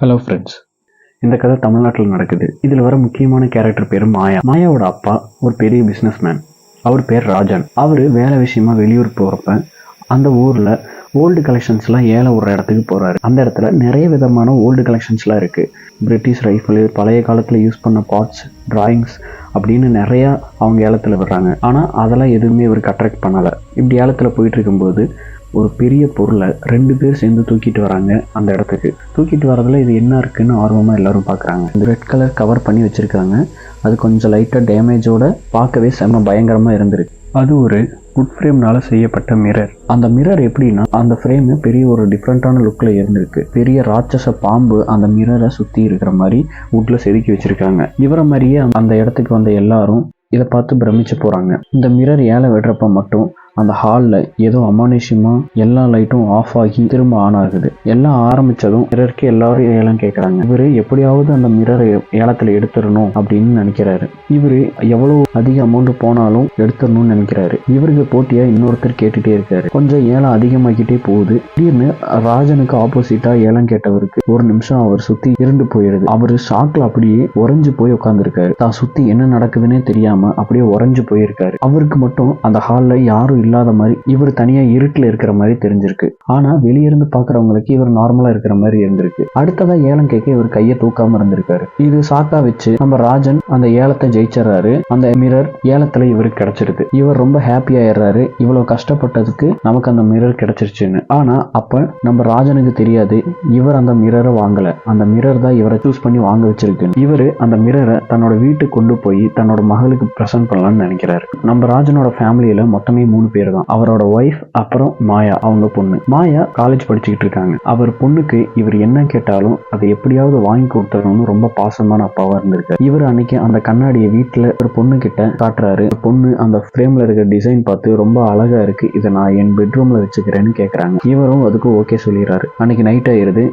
Hello friends. இந்த கதை தமிழ்நாட்டில் நடக்குது. இதில் வர முக்கியமான கேரக்டர் பேர் மாயா. மாயாவோட அப்பா ஒரு பெரிய பிஸ்னஸ்மேன். அவர் பேர் ராஜன். அவர் வேலை விஷயமா வெளியூர் போகிறப்ப அந்த ஊரில் ஓல்டு கலெக்ஷன்ஸ்லாம் ஏலம் ஒரு இடத்துக்கு போகிறாரு. அந்த இடத்துல நிறைய விதமான ஓல்டு கலெக்ஷன்ஸ்லாம் இருக்குது. பிரிட்டிஷ் ரைஃபிள், பழைய காலத்தில் யூஸ் பண்ண பார்ட்ஸ், டிராயிங்ஸ் அப்படின்னு நிறையா அவங்க ஏலத்தில் விடுறாங்க. ஆனால் அதெல்லாம் எதுவுமே இவருக்கு அட்ராக்ட் பண்ணலை. இப்படி ஏலத்தில் போயிட்டு இருக்கும்போது ஒரு பெரிய பொருளை 2 பேர் சேர்ந்து தூக்கிட்டு வராங்க. அந்த இடத்துக்கு தூக்கிட்டு வரதுல இது என்ன இருக்குன்னு ஆர்வமாக எல்லாரும் பார்க்குறாங்க. இந்த ரெட் கலர் கவர் பண்ணி வச்சுருக்காங்க. அது கொஞ்சம் லைட்டாக டேமேஜோட பார்க்கவே செம்ம பயங்கரமாக இருந்திருக்கு. அது ஒரு குட் ஃப்ரேம்னால செய்யப்பட்ட மிரர். அந்த மிரர் எப்படின்னா, அந்த ஃப்ரேமு பெரிய ஒரு டிஃப்ரெண்ட்டான லுக்கில் இருந்திருக்கு. பெரிய ராட்சச பாம்பு அந்த மிரரை சுற்றி இருக்கிற மாதிரி வுட்டில் செதுக்கி வச்சுருக்காங்க. இவரை மாதிரியே அந்த இடத்துக்கு வந்த எல்லாரும் இதை பார்த்து பிரமிச்சு போகிறாங்க. இந்த மிரர் ஏலம் விடுறப்ப மட்டும் அந்த ஹாலில் ஏதோ அமானுஷ்யமாக எல்லா லைட்டும் ஆஃப் ஆகி திரும்ப ஆன் ஆகுது. எல்லாம் ஆரம்பித்ததும் மிரருக்கு எல்லாரும் ஏலம் கேட்குறாங்க. இவர் எப்படியாவது அந்த மிரரை ஏலத்தில் எடுத்துடணும் அப்படின்னு நினைக்கிறாரு. இவர் எவ்வளோ அதிக அமௌண்ட் போனாலும் எடுத்துடணும்னு நினைக்கிறாரு. இவருக்கு போட்டியாக இன்னொருத்தர் கேட்டுகிட்டே இருக்காரு. கொஞ்சம் ஏலம் அதிகமாக்கிட்டே போகுது. திடீர்னு ராஜனுக்கு ஆப்போசிட்டாக ஏலம் கேட்டவருக்கு ஒரு நிமிஷம் அவர் சுற்றி இருண்டு போயிடுது. அவர் ஷாக்கில் அப்படியே உறைஞ்சு போய் உட்காந்துருக்காரு. தான் சுற்றி என்ன நடக்குதுன்னே தெரியாமல் அப்படியே உறைஞ்சு போயிருக்காரு. அவருக்கு மட்டும் அந்த ஹாலில் யாரும் இல்லாத மாதிரி, இவர் தனியா இருட்டில் இருக்கிற மாதிரி தெரிஞ்சிருக்கு. ஆனா வெளியிருந்து பாக்குறவங்களுக்கு இவர் நார்மலா இருக்கிற மாதிரி இருந்திருக்கு. அடுத்ததா ஏலம் கேட்க இவர் கையை தூக்காம இருந்திருக்காரு. இது சாக்கா வச்சு நம்ம ராஜன் அந்த ஏலத்தை ஜெயிச்சிடறாரு. அந்த மிரர் ஏலத்துல இவருக்கு கிடைச்சிருது. இவர் ரொம்ப ஹாப்பி ஆயிடுறாரு. இவ்வளவு கஷ்டப்பட்டதுக்கு நமக்கு அந்த மிரர் கிடைச்சிருச்சுன்னு. ஆனா அப்ப நம்ம ராஜனுக்கு தெரியாது இவர் அந்த மிரரை வாங்கல. அந்த மிரர் தான் இவரை சூஸ் பண்ணி வாங்க வச்சிருக்கு. இவரு அந்த மிரரை தன்னோட வீட்டுக்கு கொண்டு போய் தன்னோட மகளுக்கு பிரசன்ட் பண்ணலாம்னு நினைக்கிறாரு. நம்ம ராஜனோட ஃபேமிலியில மொத்தமே 3 பேர் தான். அவரோட ஒய்ஃப், அப்புறம் மாயா அவங்க பொண்ணு. மாயா காலேஜ் படிச்சுக்கிட்டு இருக்காங்க. அவர் பொண்ணுக்கு இவர் என்ன கேட்டாலும் அதை எப்படியாவது வாங்கி கொடுத்துடணும்னு ரொம்ப பாசமான அப்பாவா இருந்திருக்காரு. இவர் அன்னைக்கு அந்த கண்ணாடியை வீட்டுல ஒரு பொண்ணு கிட்ட காட்டுறாரு. பொண்ணு அந்த ஃப்ரேம்ல இருக்க டிசைன் பார்த்து ரொம்ப அழகா இருக்கு, இதை நான் என் பெட்ரூம்ல வச்சுக்கிறேன்னு கேக்குறாங்க. இவரும் அதுக்கு ஓகே சொல்லிடுறாரு. அன்னைக்கு நைட் ஆயிருது.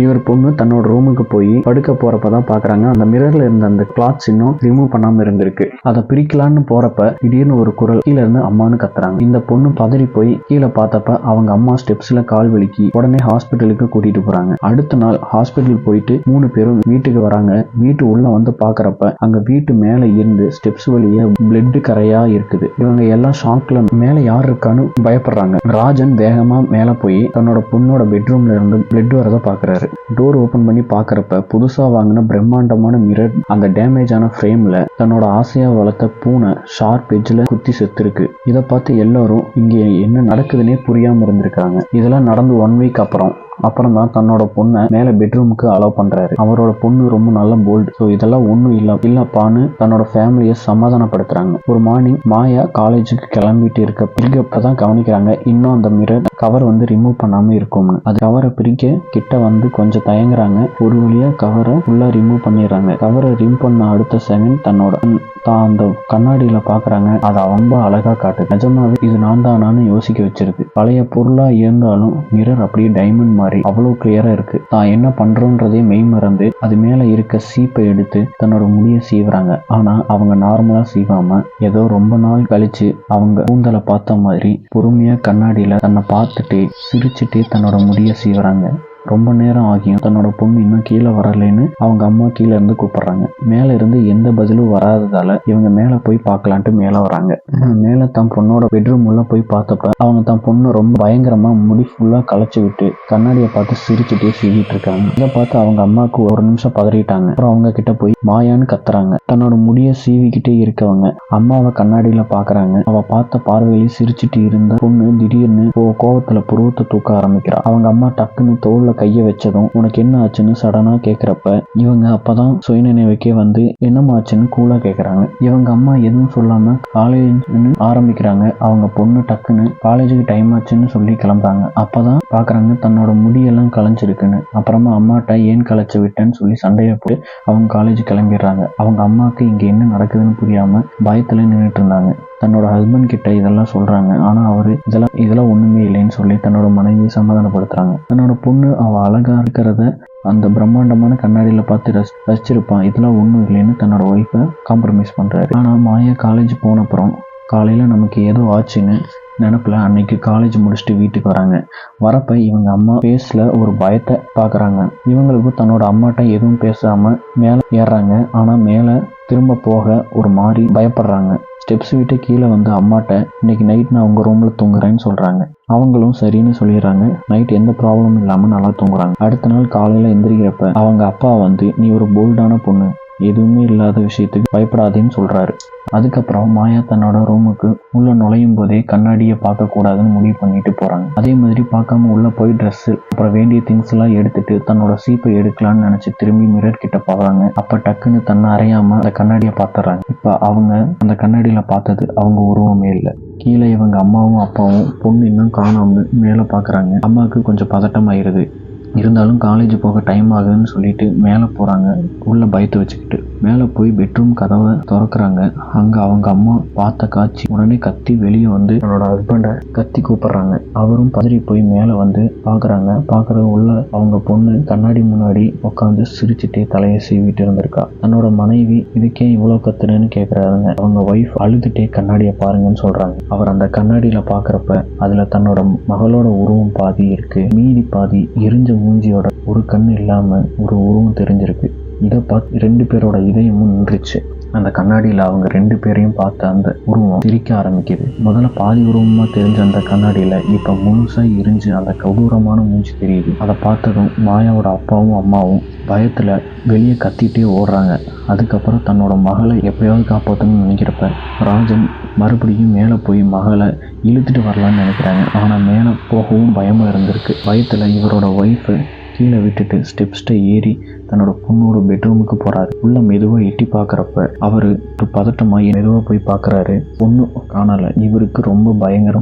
இவர் பொண்ணு தன்னோட ரூமுக்கு போய் படுக்க போறப்பதான் பாக்குறாங்க அந்த மிரர்ல இருந்த அந்த கிளாத்ஸ் இன்னும் ரிமூவ் பண்ணாம இருந்திருக்கு. அதை பிரிக்கலான்னு போறப்ப திடீர்னு ஒரு குரல் கீழ இருந்து அம்மான்னு கத்துறாங்க. இந்த பொண்ணு பதறி போய் கீழே பார்த்தப்ப அவங்க அம்மா ஸ்டெப்ஸ்ல கால் வலிக்கி உடனே ஹாஸ்பிட்டலுக்கு கூட்டிட்டு போறாங்க. அடுத்த நாள் ஹாஸ்பிட்டல் போயிட்டு 3 பேரும் வீட்டுக்கு வராங்க. வீட்டு உள்ள வந்து பாக்குறப்ப அங்க வீட்டு மேல இருந்து ஸ்டெப்ஸ் வழியா பிளட் கரையா இருக்குது. இவங்க எல்லாம் ஷாக்ல மேல யார் இருக்கான்னு பயப்படுறாங்க. ராஜன் வேகமா மேல போய் தன்னோட பொண்ணோட பெட்ரூம்ல இருந்து பிளட் வரத பாக்குறாரு. டோர் ஓபன் பண்ணி பாக்குறப்ப புதுசா வாங்கின பிரம்மாண்டமான மிரர் அந்த டேமேஜ் ஆன ஃப்ரேம்ல தன்னோட ஆசையா வளர்த்த பூனை ஷார்ப் எட்ஜ்ல குத்தி செத்துருக்கு. இதை பார்த்து எல்லாரும் இங்கே என்ன நடக்குதுன்னே புரியாம இருந்திருக்காங்க. இதெல்லாம் நடந்து 1 வீக் அப்புறம் தான் தன்னோட பொண்ணை மேல பெட்ரூமுக்கு அலோவ் பண்றாரு. அவரோட பொண்ணு ரொம்ப நல்ல போல்டு. ஸோ இதெல்லாம் ஒன்றும் இல்லப்பான்னு தன்னோட ஃபேமிலியை சமாதானப்படுத்துறாங்க. ஒரு மார்னிங் மாயா காலேஜுக்கு கிளம்பிட்டு இருக்கப்பதான் கவனிக்கிறாங்க இன்னும் அந்த மிரர் கவர் ரிமூவ் பண்ணாம இருக்கும்னு. அது கவரை பிரிக்க கிட்ட கொஞ்சம் தயங்குறாங்க. ஒரு வழியா கவரை ஃபுல்லா ரிமூவ் பண்ணிடுறாங்க. கவரை ரிமூவ் பண்ண அடுத்த செகண்ட் தான் அந்த கண்ணாடியில பாக்குறாங்க. அதை ரொம்ப அழகா காட்டுது. நிஜமாவே இது நான் தானான்னு யோசிக்க வச்சிருக்கு. பழைய பொருளா இருந்தாலும் மிரர் அப்படியே டைமண்ட் மாதிரி அவ்வளவு கிளியரா இருக்கு. தான் என்ன பண்றோன்றதே மெய் மறந்து அது மேல இருக்க சீப்பை எடுத்து தன்னோட முடிய சீவுறாங்க. ஆனா அவங்க நார்மலா சீவாம ஏதோ ரொம்ப நாள் கழிச்சு அவங்க கூந்தலை பார்த்த மாதிரி பொறுமையா கண்ணாடியில தன்னை பார்த்துட்டு சிரிச்சுட்டு தன்னோட முடிய சீவுறாங்க. ரொம்ப நேரம் ஆகியும் தன்னோட பொண்ணு இன்னும் கீழே வரலைன்னு அவங்க அம்மா கீழே இருந்து கூப்பிடுறாங்க. மேல இருந்து எந்த பதிலும் வராததால இவங்க மேல போய் பார்க்கலான்ட்டு மேல வராங்க. மேல தன் பொண்ணோட பெட்ரூம் உள்ள போய் பார்த்தப்ப அவங்க தன் பொண்ணு ரொம்ப பயங்கரமா முடி ஃபுல்லா களைச்சு விட்டு கண்ணாடியை பார்த்து சிரிச்சுட்டே சீவிட்டு இருக்காங்க. இதை பார்த்து அவங்க அம்மாவுக்கு ஒரு நிமிஷம் பதறிட்டாங்க. அப்புறம் அவங்க கிட்ட போய் மாயான்னு கத்துறாங்க. தன்னோட முடிய சீவிக்கிட்டே இருக்கவங்க அம்மாவை கண்ணாடியில பாக்குறாங்க. அவ பார்த்த பார்வையில சிரிச்சுட்டு இருந்த பொண்ணு திடீர்னு கோவத்துல புருவத்தை தூக்க ஆரம்பிக்கிறா. அவங்க அம்மா டக்குன்னு தோல்ல கைய வச்சதும் உனக்கு என்ன ஆச்சுன்னு சடனா கேக்குறப்ப இவங்க அப்பதான் சுயநினைவுக்கே என்னமா ஆச்சுன்னு கூலா கேக்குறாங்க. இவங்க அம்மா எதுவும் சொல்லாம காலேஜ்னு ஆரம்பிக்கிறாங்க. அவங்க பொண்ணு டக்குன்னு காலேஜுக்கு டைம் ஆச்சுன்னு சொல்லி கிளம்புறாங்க. அப்பதான் பாக்குறாங்க தன்னோட முடியெல்லாம் களைஞ்சிருக்குன்னு. அப்புறமா அம்மாட்ட ஏன் களைச்சு விட்டேன்னு சொல்லி சண்டையை போட்டு அவங்க காலேஜ் கிளம்பிடுறாங்க. அவங்க அம்மாவுக்கு இங்க என்ன நடக்குதுன்னு புரியாம பயத்துல நின்றுட்டு இருந்தாங்க. தன்னோட ஹஸ்பண்ட் கிட்ட இதெல்லாம் சொல்றாங்க. ஆனா அவரு இதெல்லாம் ஒண்ணுமே இல்லைன்னு சொல்லி தன்னோட மனைவியை சமாதானப்படுத்துறாங்க. தன்னோட பொண்ணு அவ அழகா இருக்கிறத அந்த பிரம்மாண்டமான கண்ணாடியில பார்த்து ரசிச்சிருப்பான். இதெல்லாம் ஒண்ணும் இல்லைன்னு தன்னோட ஒய்ஃபை காம்ப்ரமைஸ் பண்றாரு. ஆனா மாயா காலேஜ் போன அப்புறம் காலையில நமக்கு ஏதோ ஆச்சுன்னு நினப்பில் அன்னைக்கு காலேஜ் முடிச்சுட்டு வீட்டுக்கு வராங்க. வரப்போ இவங்க அம்மா ஃபேஸில் ஒரு பயத்தை பார்க்குறாங்க. இவங்களுக்கு தன்னோட அம்மாட்ட எதுவும் பேசாமல் மேலே ஏறுறாங்க. ஆனால் மேலே திரும்ப போக ஒரு மாதிரி பயப்படுறாங்க. ஸ்டெப்ஸ் விட்டு கீழே வந்து அம்மாட்ட இன்னைக்கு நைட் நான் உங்கள் ரூமில் தூங்குறேன்னு சொல்கிறாங்க. அவங்களும் சரின்னு சொல்லிடுறாங்க. நைட் எந்த ப்ராப்ளமும் இல்லாமல் நல்லா தூங்குறாங்க. அடுத்த நாள் காலையில் எந்திரிக்கிறப்ப அவங்க அப்பா வந்து நீ ஒரு போல்டான பொண்ணு, எதுவுமே இல்லாத விஷயத்துக்கு பயப்படாதேன்னு சொல்கிறாரு. அதுக்கப்புறம் மாயா தன்னோட ரூமுக்கு உள்ள நுழையும் போதே கண்ணாடியை பார்க்கக்கூடாதுன்னு முடிவு பண்ணிட்டு போகிறாங்க. அதே மாதிரி பார்க்காம உள்ள போய் ட்ரெஸ்ஸு அப்புறம் வேண்டிய திங்ஸ் எல்லாம் எடுத்துட்டு தன்னோட சீப்பை எடுக்கலான்னு நினச்சி திரும்பி மிரர் கிட்ட போகிறாங்க. அப்போ டக்குன்னு தன்னை அறியாமல் அந்த கண்ணாடியை பார்த்துறாங்க. இப்போ அவங்க அந்த கண்ணாடியில் பார்த்தது அவங்க உருவமே இல்லை. கீழே இவங்க அம்மாவும் அப்பாவும் பொண்ணு இன்னும் காணாமனு மேலே பார்க்குறாங்க. அம்மாவுக்கு கொஞ்சம் பதட்டமாயிருது. இருந்தாலும் காலேஜ் போக டைம் ஆகுதுன்னு சொல்லிட்டு மேலே போகிறாங்க. உள்ள பயத்தை வச்சுக்கிட்டு மேலே போய் பெட்ரூம் கதவை திறக்கிறாங்க. அங்கே அவங்க அம்மா பார்த்த காட்சி. உடனே கத்தி வெளியே வந்து என்னோட ஹஸ்பண்டை கத்தி கூப்பிட்றாங்க. அவரும் பதறி போய் மேலே வந்து பார்க்குறாங்க. பார்க்குறது உள்ள அவங்க பொண்ணு கண்ணாடி முன்னாடி உட்காந்து சிரிச்சுட்டே தலையை சீவிட்டு இருந்திருக்கா. தன்னோட மனைவி இதுக்கே இவ்வளோ கத்துறேன்னு கேட்குறாருங்க. அவங்க ஒய்ஃப் அழுதுட்டே கண்ணாடியை பாருங்கன்னு சொல்கிறாங்க. அவர் அந்த கண்ணாடியில் பார்க்குறப்ப அதில் தன்னோட மகளோட உருவம் பாதி இருக்கு, மீதி பாதி எரிஞ்ச மூஞ்சியோட ஒரு கண் இல்லாம ஒரு உருவம் தெரிஞ்சிருக்கு. இதை பார்த்து 2 பேரோட இதயமும் நின்றுச்சு. அந்த கண்ணாடியில் அவங்க 2 பேரையும் பார்த்து அந்த உருவம் சிரிக்க ஆரம்பிக்குது. முதல்ல பாதி உருவமா தெரிஞ்ச அந்த கண்ணாடியில் இப்போ முழுசா எரிஞ்சு அந்த கொடூரமான மூஞ்சி தெரியுது. அதை பார்த்ததும் மாயாவோட அப்பாவும் அம்மாவும் பயத்தில் வெளியே கத்திட்டே ஓடுறாங்க. அதுக்கப்புறம் தன்னோட மகளை எப்படியாவது காப்பாற்றணும்னு நினைக்கிறப்ப ராஜன் மறுபடியும் மேலே போய் மகளை இழுத்துட்டு வரலான்னு நினைக்கிறாங்க. ஆனால் மேலே போகவும் பயமாக இருந்திருக்கு. பயத்தில் இவரோட ஒய்ஃபு கீழே விட்டுட்டு ஸ்டெப்ஸ்ட்டை ஏறி தன்னோட பொண்ணோட பெட்ரூமுக்கு போகிறாரு. உள்ள மெதுவாக எட்டி பார்க்குறப்ப அவர் ஒரு பதட்டமாகி மெதுவாக போய் பார்க்குறாரு. பொண்ணு காணலை. இவருக்கு ரொம்ப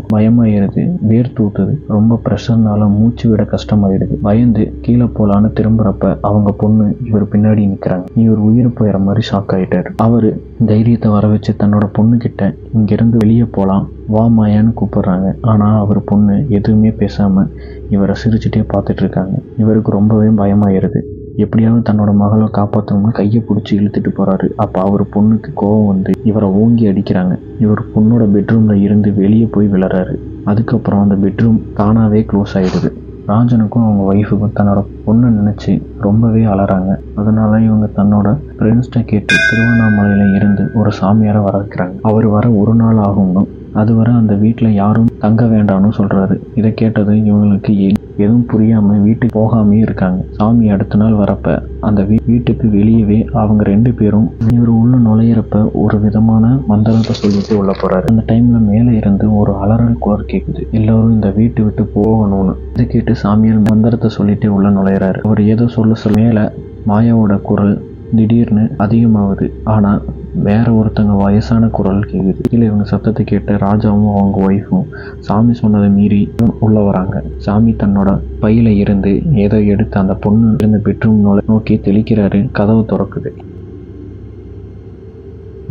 பயமாயிருது. வேர்த்து ஊத்துது. ரொம்ப ப்ரெஷர்னால மூச்சு விட கஷ்டமாயிடுது. பயந்து கீழே போகலான்னு திரும்புறப்ப அவங்க பொண்ணு இவர் பின்னாடி நிற்கிறாங்க. இவர் உயிர் போயிற மாதிரி ஷாக் ஆகிட்டார். அவர் தைரியத்தை வர வச்சு தன்னோட பொண்ணுக்கிட்ட இங்கேருந்து வெளியே போகலாம் வா மாயான்னு கூப்பிடுறாங்க. ஆனால் அவர் பொண்ணு எதுவுமே பேசாமல் இவரை சிரிச்சுட்டே பார்த்துட்டு இருக்காங்க. இவருக்கு ரொம்பவே பயமாயிருது. எப்படியாவது தன்னோட மகளை காப்பாற்றணும்னு கையை பிடிச்சி இழுத்துட்டு போகிறாரு. அப்போ அவர் பொண்ணுக்கு கோவம் வந்து இவரை ஓங்கி அடிக்கிறாங்க. இவர் பொண்ணோட பெட்ரூமில் இருந்து வெளியே போய் விழறாரு. அதுக்கப்புறம் அந்த பெட்ரூம் தானாகவே க்ளோஸ் ஆகிடுது. ராஜனுக்கும் அவங்க ஒய்ஃபுக்கும் தன்னோட பொண்ணை நினச்சி ரொம்பவே அலறாங்க. அதனால இவங்க தன்னோட ஃப்ரெண்ட்ஸ்கிட்ட கேட்டு திருவண்ணாமலையில் இருந்து ஒரு சாமியாரை வர வைக்கிறாங்க. அவர் வர ஒரு நாள் ஆகும்னு, அதுவரை அந்த வீட்டில் யாரும் தங்க வேண்டாம்னு சொல்கிறாரு. இதை கேட்டது இவங்களுக்கு எதுவும் புரியாமல் வீட்டுக்கு போகாமே இருக்காங்க. சாமி அடுத்த நாள் வரப்ப அந்த வீட்டுக்கு வெளியவே அவங்க 2 பேரும் இவர் உள்ள நுழையிறப்ப ஒரு விதமான மந்திரத்தை சொல்லிட்டு உள்ள போறாரு. அந்த டைம்ல மேலே இருந்து ஒரு அலறல் குரல் கேட்குது. எல்லாரும் இந்த வீட்டை விட்டு போகணும்னு. இதை கேட்டு சாமியார் மந்திரத்தை சொல்லிட்டு உள்ள நுழையிறாரு. அவர் ஏதோ சொல்ல மேல மாயாவோட குரல் திடீர்னு அதிகமாகுது. ஆனால் வேற ஒருத்தங்க வயசான குரல் கேட்குது. கீழே இவங்க சத்தத்தை கேட்டு ராஜாவும் அவங்க ஒய்ஃபும் சாமி சொன்னதை மீறி உள்ள வராங்க. சாமி தன்னோட பையில இருந்து ஏதோ எடுத்து அந்த பொண்ணு இருந்த பெட்ரூம் நோக்கி தெளிக்கிறாரு. கதவு திறக்குது.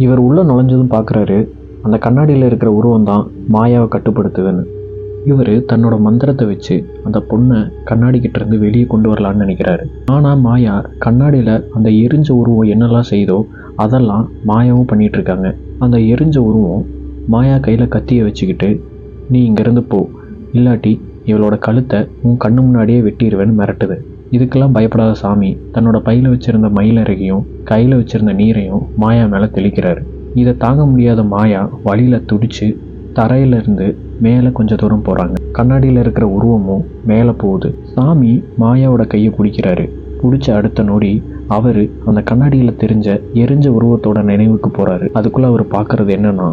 இவர் உள்ள நுழைஞ்சதும் பார்க்குறாரு அந்த கண்ணாடியில் இருக்கிற உருவம் தான் மாயாவை கட்டுப்படுத்துதுன்னு. இவர் தன்னோட மந்திரத்தை வச்சு அந்த பொண்ணை கண்ணாடிக்கிட்ட இருந்து வெளியே கொண்டு வரலான்னு நினைக்கிறாரு. ஆனால் மாயா கண்ணாடியில் அந்த எரிஞ்ச உருவம் என்னெல்லாம் செய்தோ அதெல்லாம் மாயாவும் பண்ணிட்டு இருக்காங்க. அந்த எரிஞ்ச உருவம் மாயா கையில் கத்தியை வச்சுக்கிட்டு நீ இங்கேருந்து போ, இல்லாட்டி இவளோட கழுத்தை உன் கண்ணு முன்னாடியே வெட்டிடுவேன்னு மிரட்டுது. இதுக்கெல்லாம் பயப்படாத சாமி தன்னோட பையில் வச்சிருந்த மயிலறையும் கையில் வச்சிருந்த நீரையும் மாயா மேலே தெளிக்கிறாரு. இதை தாங்க முடியாத மாயா வழியில் துடிச்சு தரையிலிருந்து மேலே கொஞ்சம் தூரம் போகிறாங்க. கண்ணாடியில் இருக்கிற உருவமும் மேலே போகுது. சாமி மாயாவோட கையை பிடிக்கிறாரு. பிடிச்ச அடுத்த நொடி அவர் அந்த கண்ணாடியில் தெரிஞ்ச எரிஞ்ச உருவத்தோட நினைவுக்கு போகிறாரு. அதுக்குள்ளே அவர் பார்க்குறது என்னன்னா